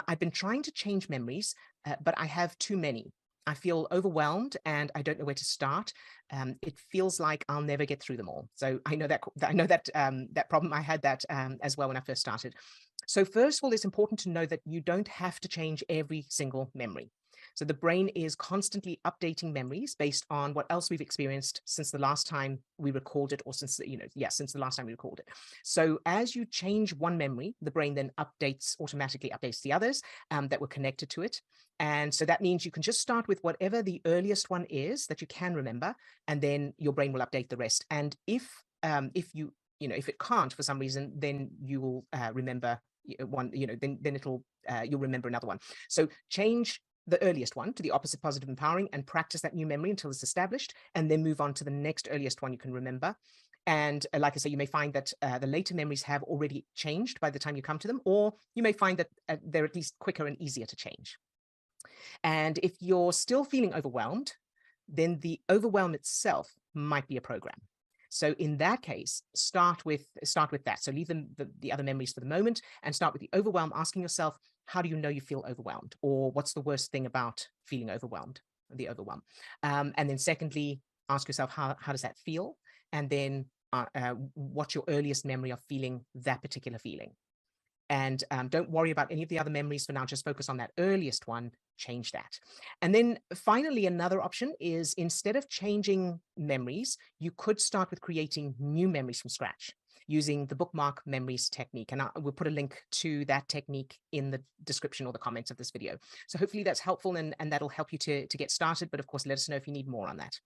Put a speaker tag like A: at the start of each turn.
A: I've been trying to change memories, but I have too many. I feel overwhelmed and I don't know where to start. It feels like I'll never get through them all. So I know that problem. I had that as well when I first started. So first of all, it's important to know that you don't have to change every single memory. So the brain is constantly updating memories based on what else we've experienced since the last time we recalled it, or since the last time we recalled it. So as you change one memory, the brain then automatically updates the others that were connected to it. And so that means you can just start with whatever the earliest one is that you can remember, and then your brain will update the rest. And if if it can't for some reason, then you will remember one. Then you'll remember another one. So change the earliest one to the opposite, positive, empowering, and practice that new memory until it's established, and then move on to the next earliest one you can remember. And like I say, you may find that the later memories have already changed by the time you come to them, or you may find that they're at least quicker and easier to change. And if you're still feeling overwhelmed, then the overwhelm itself might be a program. So in that case, start with that. So leave the other memories for the moment and start with the overwhelm, asking yourself, how do you know you feel overwhelmed? Or what's the worst thing about feeling overwhelmed, the overwhelm? And then secondly, ask yourself, how does that feel? And then what's your earliest memory of feeling that particular feeling? And don't worry about any of the other memories for now. Just focus on that earliest one, change that. And then finally, another option is, instead of changing memories, you could start with creating new memories from scratch using the Bookmark Memories technique. And we'll put a link to that technique in the description or the comments of this video. So hopefully that's helpful, and that'll help you to get started. But of course, let us know if you need more on that.